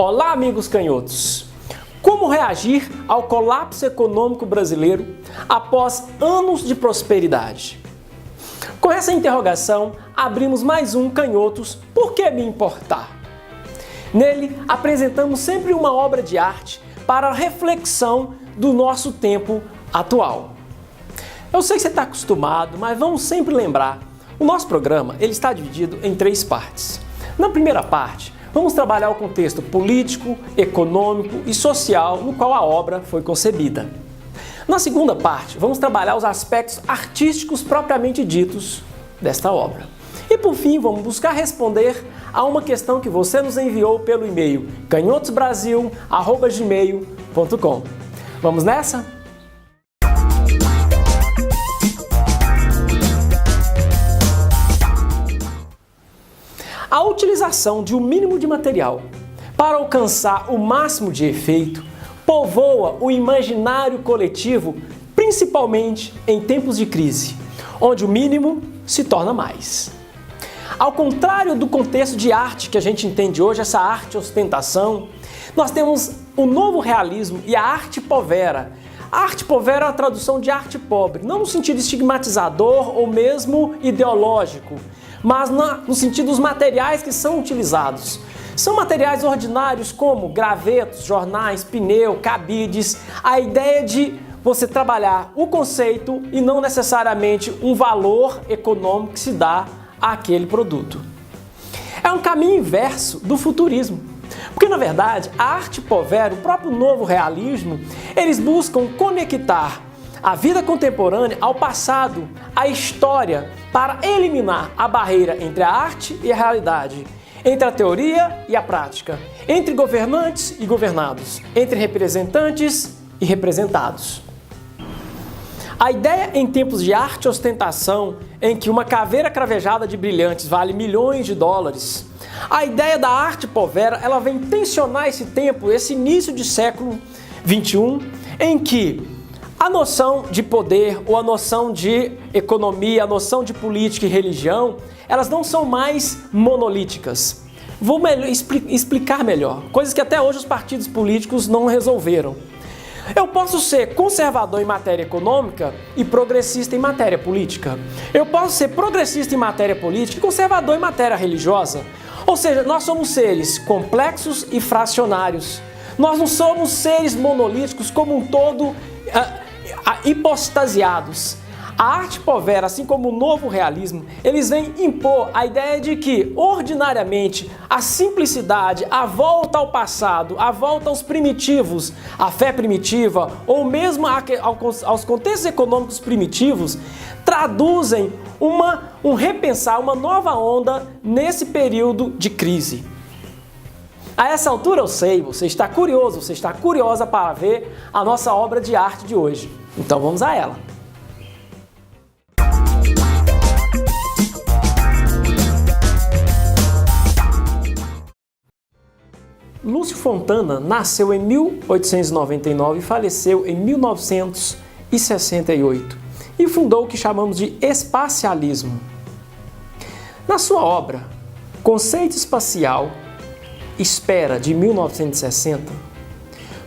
Olá, amigos canhotos! Como reagir ao colapso econômico brasileiro após anos de prosperidade? Com essa interrogação, abrimos mais um Canhotos Por que me importar? Nele, apresentamos sempre uma obra de arte para a reflexão do nosso tempo atual. Eu sei que você está acostumado, mas vamos sempre lembrar. O nosso programa ele está dividido em 3 partes. Na primeira parte, vamos trabalhar o contexto político, econômico e social no qual a obra foi concebida. Na segunda parte, vamos trabalhar os aspectos artísticos propriamente ditos desta obra. E por fim, vamos buscar responder a uma questão que você nos enviou pelo e-mail canhotosbrasil@gmail.com. Vamos nessa? A utilização de um mínimo de material para alcançar o máximo de efeito povoa o imaginário coletivo, principalmente em tempos de crise, onde o mínimo se torna mais. Ao contrário do contexto de arte que a gente entende hoje, essa arte ostentação, nós temos o novo realismo e a arte povera. A arte povera é a tradução de arte pobre, não no sentido estigmatizador ou mesmo ideológico, mas no sentido dos materiais que são utilizados. São materiais ordinários como gravetos, jornais, pneu, cabides. A ideia de você trabalhar o conceito e não necessariamente um valor econômico que se dá àquele produto. É um caminho inverso do futurismo. Porque, na verdade, a arte povera, o próprio novo realismo, eles buscam conectar a vida contemporânea ao passado, à história, para eliminar a barreira entre a arte e a realidade, entre a teoria e a prática, entre governantes e governados, entre representantes e representados. A ideia em tempos de arte e ostentação, em que uma caveira cravejada de brilhantes vale milhões de dólares, a ideia da arte povera, ela vem tensionar esse tempo, esse início de século XXI, em que a noção de poder ou a noção de economia, a noção de política e religião, elas não são mais monolíticas. Vou explicar melhor, coisas que até hoje os partidos políticos não resolveram. Eu posso ser conservador em matéria econômica e progressista em matéria política. Eu posso ser progressista em matéria política e conservador em matéria religiosa. Ou seja, nós somos seres complexos e fracionários. Nós não somos seres monolíticos como um todo hipostasiados. A arte povera, assim como o novo realismo, eles vêm impor a ideia de que, ordinariamente, a simplicidade, a volta ao passado, a volta aos primitivos, a fé primitiva, ou mesmo aos contextos econômicos primitivos, traduzem um repensar, uma nova onda nesse período de crise. A essa altura eu sei, você está curioso, você está curiosa para ver a nossa obra de arte de hoje. Então vamos a ela. Lúcio Fontana nasceu em 1899 e faleceu em 1968 e fundou o que chamamos de espacialismo. Na sua obra, Conceito Espacial, Espera, de 1960,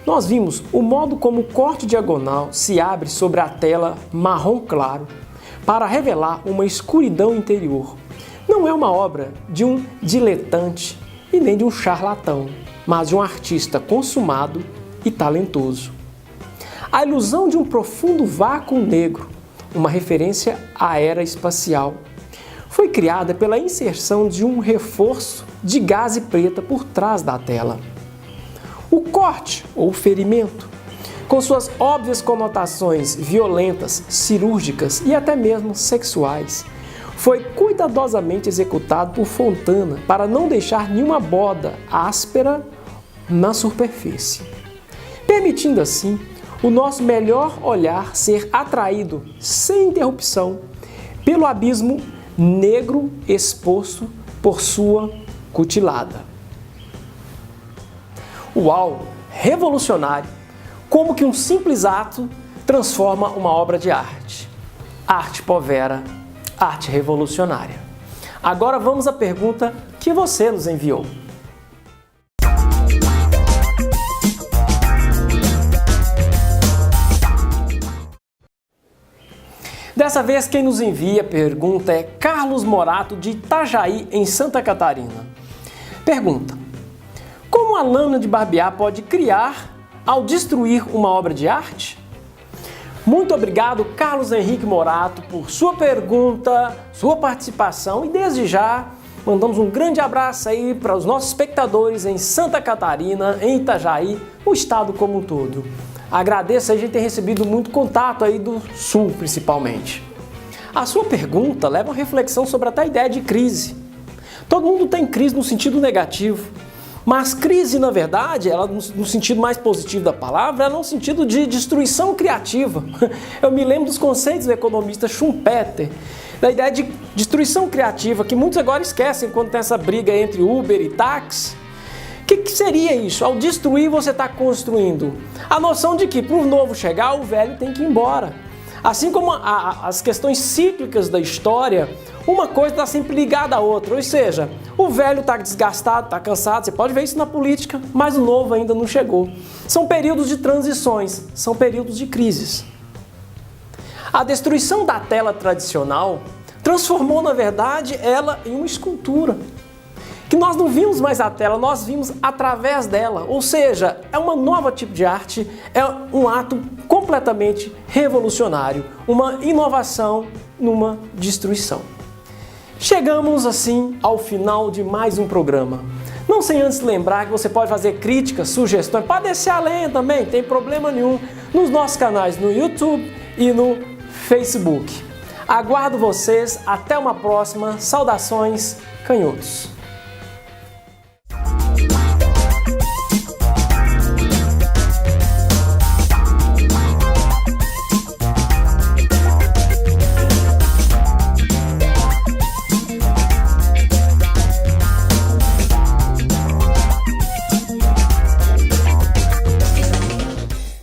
nós vimos o modo como o corte diagonal se abre sobre a tela marrom claro para revelar uma escuridão interior. Não é uma obra de um diletante e nem de um charlatão, mas de um artista consumado e talentoso. A ilusão de um profundo vácuo negro, uma referência à era espacial, foi criada pela inserção de um reforço de gaze preta por trás da tela. O corte ou ferimento, com suas óbvias conotações violentas, cirúrgicas e até mesmo sexuais, foi cuidadosamente executado por Fontana para não deixar nenhuma borda áspera na superfície, permitindo assim o nosso melhor olhar ser atraído sem interrupção pelo abismo negro exposto por sua cutilada. Uau! Revolucionário! Como que um simples ato transforma uma obra de arte. Arte povera, arte revolucionária. Agora vamos à pergunta que você nos enviou. Dessa vez quem nos envia a pergunta é Carlos Morato de Itajaí, em Santa Catarina. Pergunta: como a lâmina de barbear pode criar ao destruir uma obra de arte? Muito obrigado, Carlos Henrique Morato, por sua pergunta, sua participação, e desde já mandamos um grande abraço aí para os nossos espectadores em Santa Catarina, em Itajaí, o estado como um todo. Agradeço a gente ter recebido muito contato aí do Sul, principalmente. A sua pergunta leva a uma reflexão sobre até a ideia de crise. Todo mundo tem crise no sentido negativo, mas crise, na verdade, ela no sentido mais positivo da palavra, ela é no sentido de destruição criativa. Eu me lembro dos conceitos do economista Schumpeter, da ideia de destruição criativa, que muitos agora esquecem quando tem essa briga entre Uber e táxi. O que seria isso? Ao destruir, você está construindo a noção de que, para o novo chegar, o velho tem que ir embora. Assim como as questões cíclicas da história, uma coisa está sempre ligada à outra, ou seja, o velho está desgastado, está cansado, você pode ver isso na política, mas o novo ainda não chegou. São períodos de transições, são períodos de crises. A destruição da tela tradicional transformou, na verdade, ela em uma escultura. Que nós não vimos mais a tela, nós vimos através dela. Ou seja, é um novo tipo de arte, é um ato completamente revolucionário, uma inovação numa destruição. Chegamos assim ao final de mais um programa. Não sem antes lembrar que você pode fazer críticas, sugestões, pode descer a lenha também, tem problema nenhum, nos nossos canais no YouTube e no Facebook. Aguardo vocês, até uma próxima, saudações canhotos!